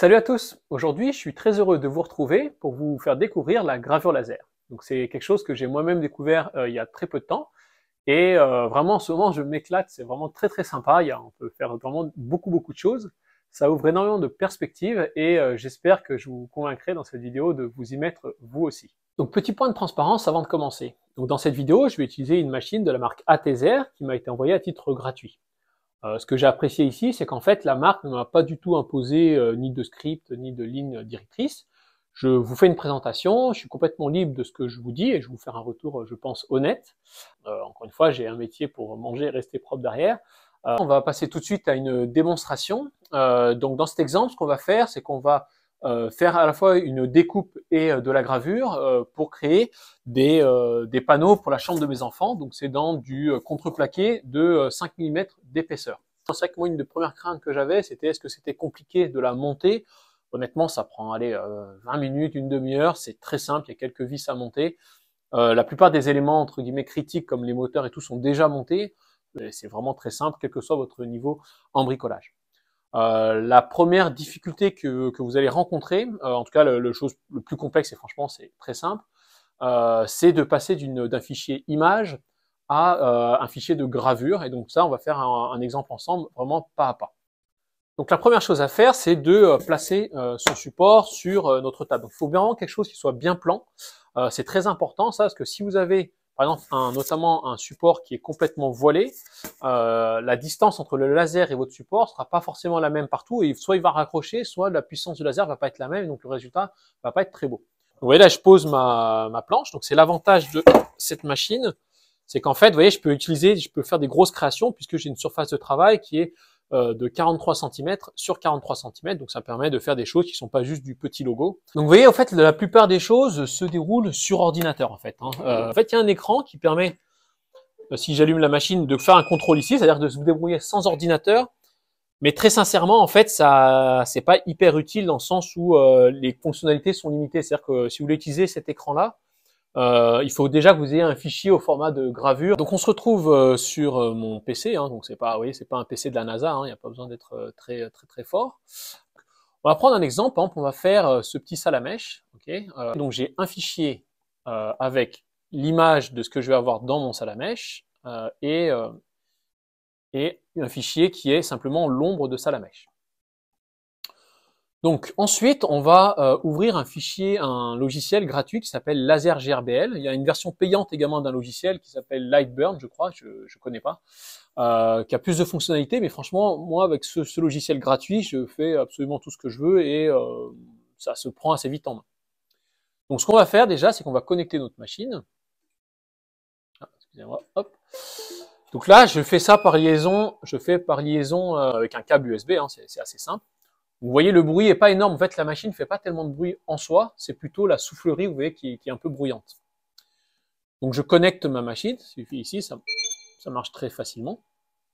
Salut à tous! Aujourd'hui, je suis très heureux de vous retrouver pour vous faire découvrir la gravure laser. Donc c'est quelque chose que j'ai moi-même découvert il y a très peu de temps et vraiment en ce moment je m'éclate, c'est vraiment très sympa, on peut faire vraiment beaucoup de choses. Ça ouvre énormément de perspectives et j'espère que je vous convaincrai dans cette vidéo de vous y mettre vous aussi. Donc petit point de transparence avant de commencer. Donc dans cette vidéo, je vais utiliser une machine de la marque ATZR qui m'a été envoyée à titre gratuit. Ce que j'ai apprécié ici, c'est qu'en fait, la marque ne m'a pas du tout imposé ni de script, ni de ligne directrice. Je vous fais une présentation, je suis complètement libre de ce que je vous dis et je vais vous faire un retour, je pense, honnête. Encore une fois, j'ai un métier pour manger et rester propre derrière. On va passer tout de suite à une démonstration. Donc dans cet exemple, ce qu'on va faire, c'est qu'on va faire à la fois une découpe et de la gravure pour créer des panneaux pour la chambre de mes enfants. Donc c'est dans du contreplaqué de 5 mm d'épaisseur. C'est vrai que moi, une des premières craintes que j'avais, c'était est-ce que c'était compliqué de la monter. Honnêtement, ça prend 20 minutes, une demi-heure, c'est très simple, il y a quelques vis à monter. La plupart des éléments entre guillemets critiques comme les moteurs et tout sont déjà montés. C'est vraiment très simple, quel que soit votre niveau en bricolage. La première difficulté que vous allez rencontrer, en tout cas le chose le plus complexe et franchement c'est très simple, c'est de passer d'un fichier image à un fichier de gravure. Et donc ça, on va faire un exemple ensemble, vraiment pas à pas. Donc la première chose à faire, c'est de placer son support sur notre table. Donc il faut vraiment quelque chose qui soit bien plan. C'est très important ça, parce que si vous avez par exemple notamment un support qui est complètement voilé, la distance entre le laser et votre support sera pas forcément la même partout, et soit il va raccrocher, soit la puissance du laser va pas être la même, donc le résultat va pas être très beau. Vous voyez là, je pose ma planche, donc c'est l'avantage de cette machine, c'est qu'en fait, vous voyez, je peux faire des grosses créations puisque j'ai une surface de travail qui est de 43 cm sur 43 cm, donc ça permet de faire des choses qui sont pas juste du petit logo. Donc vous voyez, en fait, la plupart des choses se déroulent sur ordinateur, en fait. En fait, il y a un écran qui permet, si j'allume la machine, de faire un contrôle ici, c'est-à-dire de se débrouiller sans ordinateur. Mais très sincèrement, en fait, ça, c'est pas hyper utile dans le sens où les fonctionnalités sont limitées. C'est-à-dire que si vous voulez utiliser cet écran-là, il faut déjà que vous ayez un fichier au format de gravure. Donc on se retrouve sur mon PC, donc c'est pas, vous voyez, c'est pas un PC de la NASA, il n'y a pas besoin d'être très fort. On va prendre un exemple, par exemple, on va faire ce petit salamèche. Okay, donc j'ai un fichier avec l'image de ce que je vais avoir dans mon salamèche et un fichier qui est simplement l'ombre de salamèche. Donc ensuite, on va ouvrir un logiciel gratuit qui s'appelle Laser GRBL. Il y a une version payante également d'un logiciel qui s'appelle Lightburn, je crois, je connais pas, qui a plus de fonctionnalités, mais franchement, moi avec ce logiciel gratuit, je fais absolument tout ce que je veux et ça se prend assez vite en main. Donc ce qu'on va faire déjà, c'est qu'on va connecter notre machine. Ah, excusez-moi, hop. Donc là, je fais par liaison avec un câble USB, c'est assez simple. Vous voyez, le bruit est pas énorme. En fait, la machine fait pas tellement de bruit en soi. C'est plutôt la soufflerie, vous voyez, qui est un peu bruyante. Donc, je connecte ma machine. Il suffit ici, ça marche très facilement.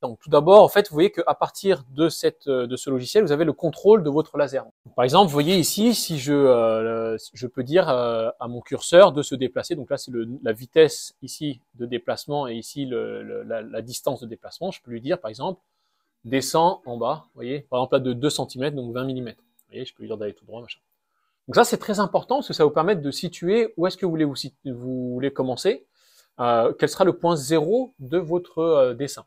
Donc, tout d'abord, en fait, vous voyez qu'à partir de ce logiciel, vous avez le contrôle de votre laser. Par exemple, vous voyez ici, si je peux dire à mon curseur de se déplacer. Donc là, c'est la vitesse ici de déplacement et ici la distance de déplacement. Je peux lui dire, par exemple, descend en bas, vous voyez, par exemple là de 2 cm, donc 20 mm. Vous voyez, je peux lui dire d'aller tout droit, machin. Donc ça, c'est très important parce que ça va vous permettre de situer où est-ce que vous voulez commencer, quel sera le point zéro de votre dessin.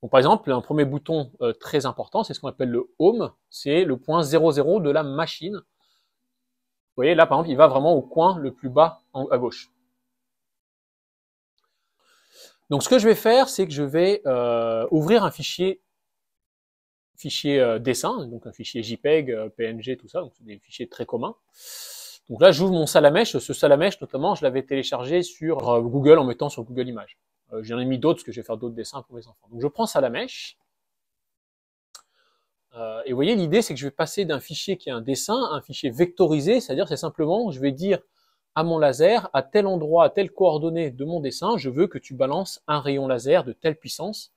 Donc par exemple, un premier bouton très important, c'est ce qu'on appelle le Home, c'est le point 00 de la machine. Vous voyez, là par exemple, il va vraiment au coin le plus bas à gauche. Donc ce que je vais faire, c'est que je vais ouvrir un fichier dessin, donc un fichier JPEG, PNG, tout ça, donc c'est des fichiers très communs. Donc là, j'ouvre mon salamèche. Ce salamèche, notamment, je l'avais téléchargé sur Google en mettant sur Google Images. J'en ai mis d'autres parce que je vais faire d'autres dessins pour mes enfants. Donc je prends salamèche. Et vous voyez, l'idée, c'est que je vais passer d'un fichier qui est un dessin à un fichier vectorisé, c'est-à-dire c'est simplement, je vais dire à mon laser, à tel endroit, à telle coordonnée de mon dessin, je veux que tu balances un rayon laser de telle puissance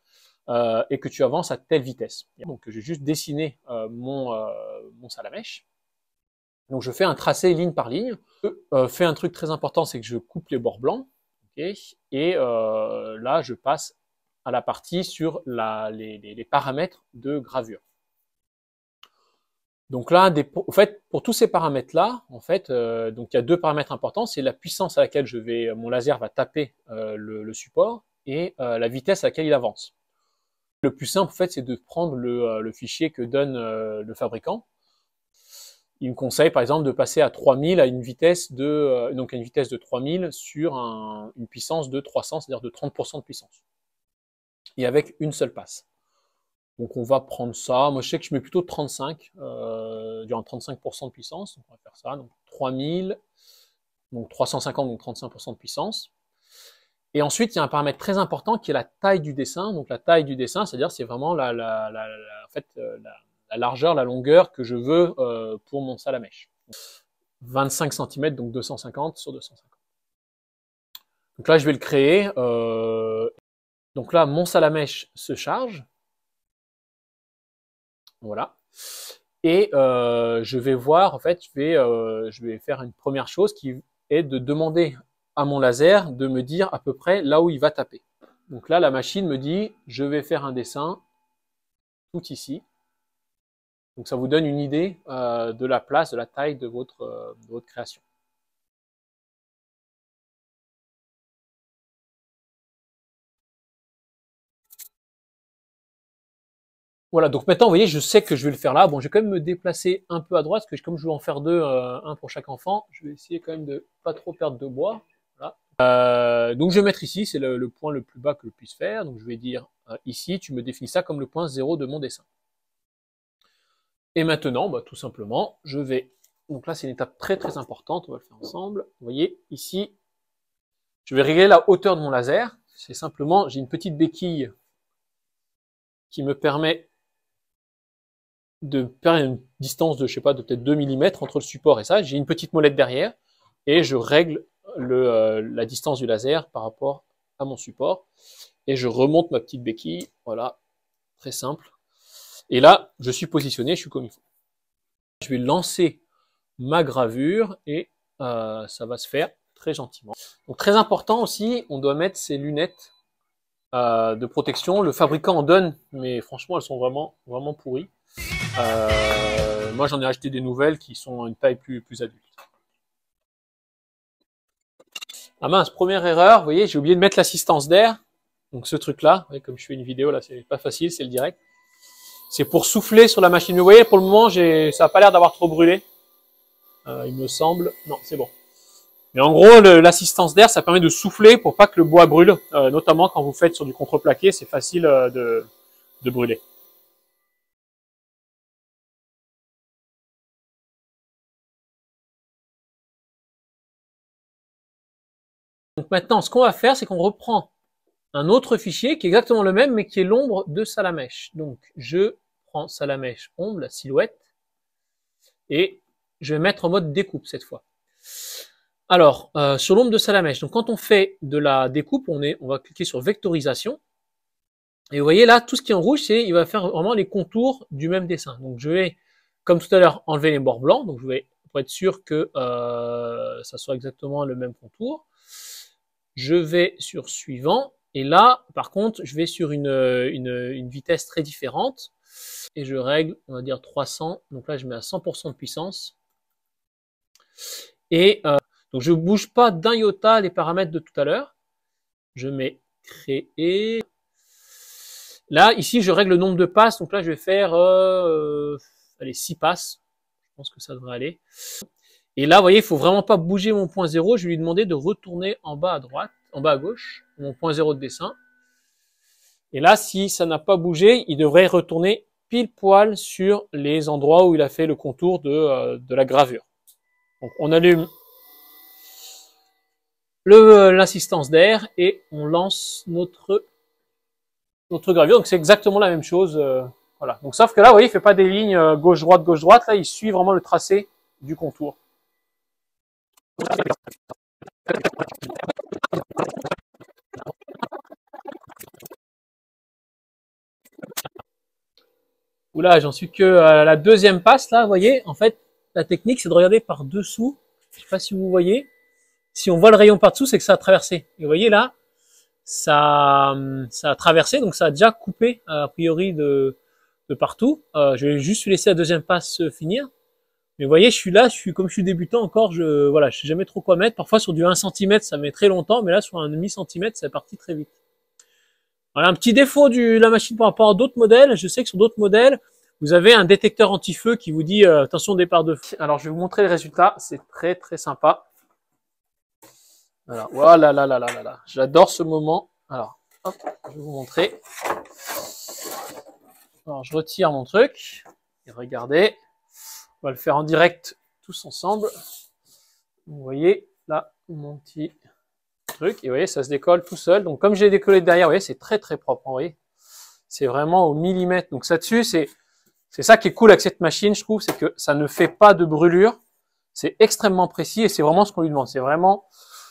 et que tu avances à telle vitesse. Donc je vais juste dessiner mon salamèche. Donc je fais un tracé ligne par ligne. Je fais un truc très important, c'est que je coupe les bords blancs. Okay, et là, je passe à la partie sur les paramètres de gravure. Donc là, en fait, pour tous ces paramètres-là, en fait, donc il y a deux paramètres importants, c'est la puissance à laquelle mon laser va taper le support et la vitesse à laquelle il avance. Le plus simple, en fait, c'est de prendre le fichier que donne le fabricant. Il me conseille, par exemple, de passer à 3000 à une vitesse de 3000 sur une puissance de 300, c'est-à-dire de 30% de puissance. Et avec une seule passe. Donc on va prendre ça. Moi je sais que je mets plutôt 35, durant 35% de puissance. Donc on va faire ça. Donc 3000, donc 350, donc 35% de puissance. Et ensuite, il y a un paramètre très important qui est la taille du dessin. Donc la taille du dessin, c'est-à-dire c'est vraiment la largeur, la longueur que je veux pour mon salamèche. 25 cm, donc 250 sur 250. Donc là, je vais le créer. Donc là, mon salamèche se charge. Voilà. Et je vais voir, en fait, je vais faire une première chose qui est de demander à mon laser de me dire à peu près là où il va taper. Donc là, la machine me dit, je vais faire un dessin tout ici. Donc ça vous donne une idée de la place, de la taille de votre création. Voilà, donc maintenant, vous voyez, je sais que je vais le faire là. Bon, je vais quand même me déplacer un peu à droite, parce que comme je vais en faire deux, un pour chaque enfant, je vais essayer quand même de pas trop perdre de bois. Voilà. Donc je vais mettre ici, c'est le point le plus bas que je puisse faire. Donc je vais dire ici, tu me définis ça comme le point 0 de mon dessin. Et maintenant, bah, tout simplement, je vais... Donc là, c'est une étape très très importante, on va le faire ensemble. Vous voyez, ici, je vais régler la hauteur de mon laser. C'est simplement, j'ai une petite béquille qui me permet de faire une distance de, je sais pas, de peut-être 2 mm entre le support et ça. J'ai une petite molette derrière et je règle la distance du laser par rapport à mon support. Et je remonte ma petite béquille. Voilà, très simple. Et là, je suis positionné, je suis comme il faut. Je vais lancer ma gravure et ça va se faire très gentiment. Donc très important aussi, on doit mettre ses lunettes de protection. Le fabricant en donne, mais franchement, elles sont vraiment, vraiment pourries. Moi, j'en ai acheté des nouvelles qui sont à une taille plus adulte. Ah mince, première erreur, vous voyez, j'ai oublié de mettre l'assistance d'air. Donc ce truc-là, comme je fais une vidéo, là, c'est pas facile, c'est le direct. C'est pour souffler sur la machine. Mais vous voyez, pour le moment, ça n'a pas l'air d'avoir trop brûlé. Il me semble. Non, c'est bon. Mais en gros, l'assistance d'air, ça permet de souffler pour pas que le bois brûle. Notamment quand vous faites sur du contreplaqué, c'est facile de brûler. Donc maintenant, ce qu'on va faire, c'est qu'on reprend un autre fichier qui est exactement le même, mais qui est l'ombre de Salamèche. Donc, je prends Salamèche ombre, la silhouette, et je vais mettre en mode découpe cette fois. Alors, sur l'ombre de Salamèche, donc quand on fait de la découpe, on va cliquer sur vectorisation. Et vous voyez là, tout ce qui est en rouge, il va faire vraiment les contours du même dessin. Donc je vais, comme tout à l'heure, enlever les bords blancs. Donc je vais, pour être sûr que ça soit exactement le même contour. Je vais sur suivant. Et là, par contre, je vais sur une vitesse très différente. Et je règle, on va dire 300. Donc là, je mets à 100% de puissance. Et donc je ne bouge pas d'un iota les paramètres de tout à l'heure. Je mets créer. Là, ici, je règle le nombre de passes. Donc là, je vais faire allez, 6 passes. Je pense que ça devrait aller. Et là, vous voyez, il faut vraiment pas bouger mon point 0. Je vais lui demander de retourner en bas à droite, en bas à gauche, mon point 0 de dessin. Et là, si ça n'a pas bougé, il devrait retourner pile poil sur les endroits où il a fait le contour de la gravure. Donc, on allume l'assistance d'air et on lance notre gravure. Donc, c'est exactement la même chose. Voilà. Donc, sauf que là, vous voyez, il fait pas des lignes gauche-droite, gauche-droite. Là, il suit vraiment le tracé du contour. Oula, j'en suis que à la deuxième passe, là, vous voyez. En fait, la technique, c'est de regarder par dessous. Je sais pas si vous voyez. Si on voit le rayon par dessous, c'est que ça a traversé. Et vous voyez là, ça a traversé, donc ça a déjà coupé, a priori, de de partout. Je vais juste laisser la deuxième passe finir. Mais vous voyez, je suis là, comme je suis débutant encore, voilà, je sais jamais trop quoi mettre. Parfois sur du 1 cm, ça met très longtemps, mais là sur un demi-centimètre, c'est parti très vite. Voilà, un petit défaut de la machine par rapport à d'autres modèles. Je sais que sur d'autres modèles, vous avez un détecteur anti-feu qui vous dit attention départ de feu. Alors je vais vous montrer le résultat, c'est très très sympa. Alors, voilà, là. J'adore ce moment. Alors, hop, je vais vous montrer. Alors, je retire mon truc. Et regardez, on va le faire en direct tous ensemble. Vous voyez, là, mon petit truc. Et vous voyez, ça se décolle tout seul. Donc, comme j'ai décollé de derrière, vous voyez, c'est très très propre. Vous voyez, c'est vraiment au millimètre. Donc, ça dessus, c'est ça qui est cool avec cette machine, je trouve, c'est que ça ne fait pas de brûlure. C'est extrêmement précis et c'est vraiment ce qu'on lui demande. C'est vraiment...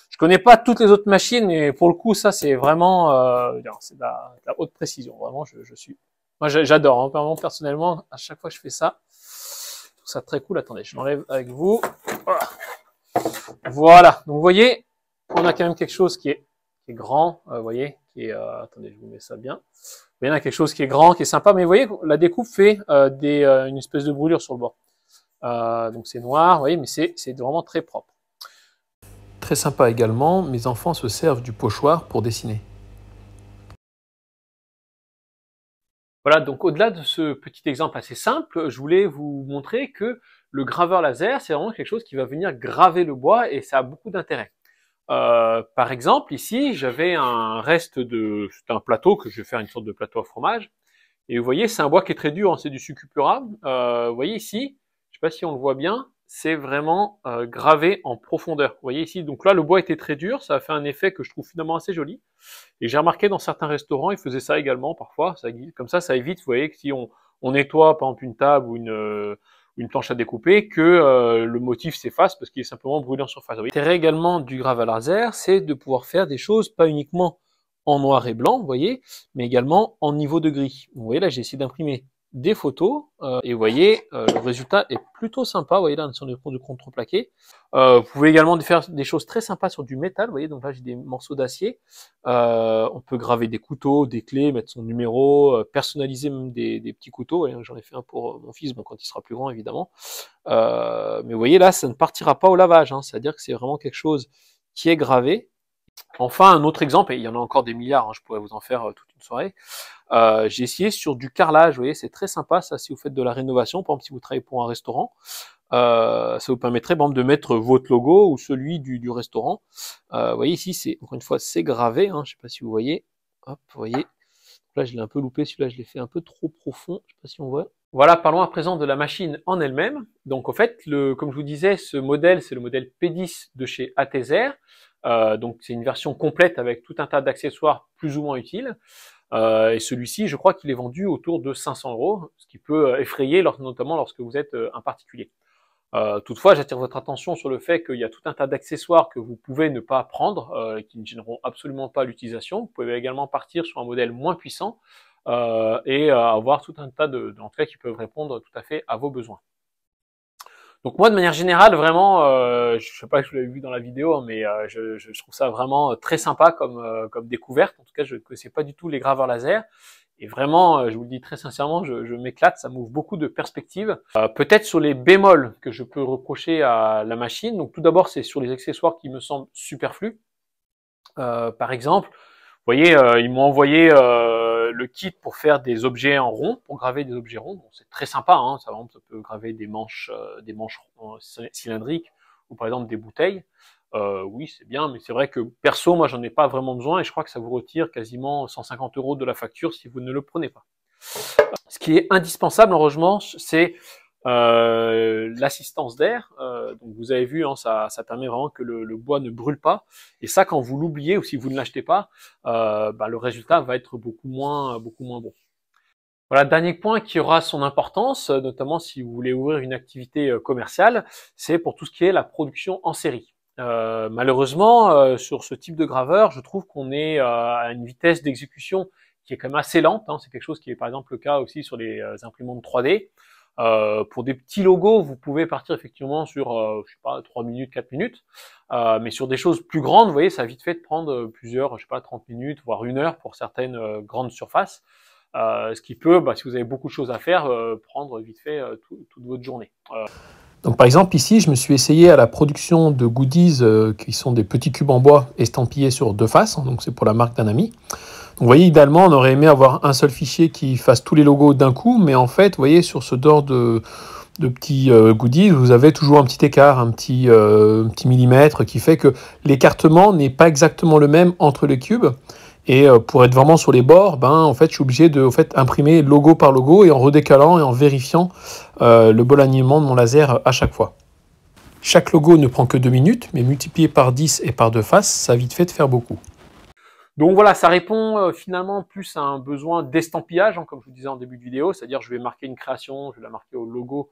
Je connais pas toutes les autres machines, mais pour le coup, ça, c'est vraiment, c'est de la haute précision. Vraiment, moi, j'adore, hein, vraiment, personnellement, à chaque fois que je fais ça, je trouve ça très cool. Attendez, je l'enlève avec vous. Voilà. Donc, vous voyez, on a quand même quelque chose qui est grand, vous voyez, attendez, je vous mets ça bien. Vous voyez, on a quelque chose qui est grand, qui est sympa, mais vous voyez, la découpe fait une espèce de brûlure sur le bord. Donc, c'est noir, vous voyez, mais c'est vraiment très propre. Très sympa également, mes enfants se servent du pochoir pour dessiner. Voilà, donc au-delà de ce petit exemple assez simple, je voulais vous montrer que le graveur laser, c'est vraiment quelque chose qui va venir graver le bois et ça a beaucoup d'intérêt. Par exemple, ici, j'avais un reste c'est un plateau que je vais faire une sorte de plateau à fromage. Et vous voyez, c'est un bois qui est très dur, hein, c'est du sucupura. Vous voyez ici, je sais pas si on le voit bien, c'est vraiment gravé en profondeur. Vous voyez ici, donc là, le bois était très dur, ça a fait un effet que je trouve finalement assez joli. Et j'ai remarqué dans certains restaurants, ils faisaient ça également parfois. Comme ça évite, vous voyez, que si on nettoie par exemple une table ou une planche à découper, que le motif s'efface parce qu'il est simplement brûlé en surface. L'intérêt également du grave à laser, c'est de pouvoir faire des choses pas uniquement en noir et blanc, vous voyez, mais également en niveau de gris. Vous voyez là, j'ai essayé d'imprimer des photos et vous voyez, le résultat est plutôt sympa. Vous voyez là, sur le contreplaqué. Vous pouvez également faire des choses très sympas sur du métal. Vous voyez, donc là j'ai des morceaux d'acier. On peut graver des couteaux, des clés, mettre son numéro, personnaliser même des petits couteaux. J'en ai fait un pour mon fils, bon, quand il sera plus grand évidemment. Mais vous voyez là, ça ne partira pas au lavage. Hein, c'est-à-dire que c'est vraiment quelque chose qui est gravé. Enfin, un autre exemple, et il y en a encore des milliards, hein, je pourrais vous en faire toute une soirée. J'ai essayé sur du carrelage, vous voyez, c'est très sympa ça si vous faites de la rénovation, par exemple si vous travaillez pour un restaurant, ça vous permettrait par exemple de mettre votre logo ou celui du restaurant. Vous voyez ici, c'est encore une fois c'est gravé, hein, je sais pas si vous voyez. Hop, vous voyez. Là, je l'ai un peu loupé, celui-là, je l'ai fait un peu trop profond, je sais pas si on voit. Voilà, parlons à présent de la machine en elle-même. Donc, en fait, comme je vous disais, ce modèle, c'est le modèle P10 de chez ATESR. Donc, c'est une version complète avec tout un tas d'accessoires plus ou moins utiles. Et celui-ci, je crois qu'il est vendu autour de 500 €, ce qui peut effrayer, notamment lorsque vous êtes un particulier. Toutefois, j'attire votre attention sur le fait qu'il y a tout un tas d'accessoires que vous pouvez ne pas prendre, qui ne gêneront absolument pas l'utilisation. Vous pouvez également partir sur un modèle moins puissant et avoir tout un tas en tout cas, qui peuvent répondre tout à fait à vos besoins. Donc moi, de manière générale, vraiment, je sais pas si vous l'avez vu dans la vidéo, hein, mais je trouve ça vraiment très sympa comme découverte. En tout cas, je ne connaissais pas du tout les graveurs laser. Et vraiment, je vous le dis très sincèrement, je m'éclate, ça m'ouvre beaucoup de perspectives. Peut-être sur les bémols que je peux reprocher à la machine. Donc tout d'abord, c'est sur les accessoires qui me semblent superflus. Par exemple, vous voyez, ils m'ont envoyé le kit pour faire des objets en rond, pour graver des objets ronds. Bon, c'est très sympa, hein, ça peut graver des manches cylindriques ou par exemple des bouteilles. Oui, c'est bien, mais c'est vrai que perso, moi, j'en ai pas vraiment besoin et je crois que ça vous retire quasiment 150 € de la facture si vous ne le prenez pas. Ce qui est indispensable, en logement, c'est l'assistance d'air. Donc vous avez vu, hein, ça permet vraiment que le bois ne brûle pas. Et ça, quand vous l'oubliez ou si vous ne l'achetez pas, le résultat va être beaucoup moins bon. Voilà, dernier point qui aura son importance, notamment si vous voulez ouvrir une activité commerciale, c'est pour tout ce qui est la production en série. Malheureusement, sur ce type de graveur, je trouve qu'on est à une vitesse d'exécution qui est quand même assez lente. Hein. C'est quelque chose qui est par exemple le cas aussi sur les imprimantes 3D. Pour des petits logos, vous pouvez partir effectivement sur, je sais pas, 3 minutes, 4 minutes. Mais sur des choses plus grandes, vous voyez, ça a vite fait de prendre plusieurs, je sais pas, 30 minutes, voire 1 heure pour certaines grandes surfaces. ce qui peut, si vous avez beaucoup de choses à faire, prendre vite fait toute votre journée. Donc par exemple ici, je me suis essayé à la production de goodies qui sont des petits cubes en bois estampillés sur 2 faces, donc c'est pour la marque d'un ami. Donc vous voyez, idéalement, on aurait aimé avoir un seul fichier qui fasse tous les logos d'un coup, mais en fait, vous voyez, sur ce genre de petits goodies, vous avez toujours un petit écart, un petit millimètre qui fait que l'écartement n'est pas exactement le même entre les cubes. Et pour être vraiment sur les bords, en fait, je suis obligé de imprimer logo par logo et en redécalant et en vérifiant le bon alignement de mon laser à chaque fois. Chaque logo ne prend que 2 minutes, mais multiplié par 10 et par 2 faces, ça a vite fait de faire beaucoup. Donc voilà, ça répond finalement plus à un besoin d'estampillage, comme je vous disais en début de vidéo, c'est-à-dire je vais marquer une création, je vais la marquer au logo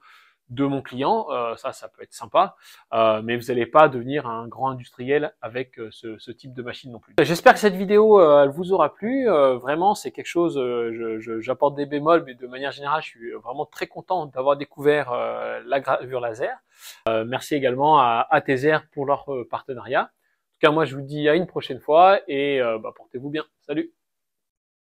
de mon client, ça peut être sympa, mais vous n'allez pas devenir un grand industriel avec ce type de machine non plus. J'espère que cette vidéo elle vous aura plu, vraiment c'est quelque chose, j'apporte des bémols, mais de manière générale je suis vraiment très content d'avoir découvert la gravure laser. Merci également à ATZR pour leur partenariat. En tout cas, moi, je vous dis à une prochaine fois et portez-vous bien. Salut!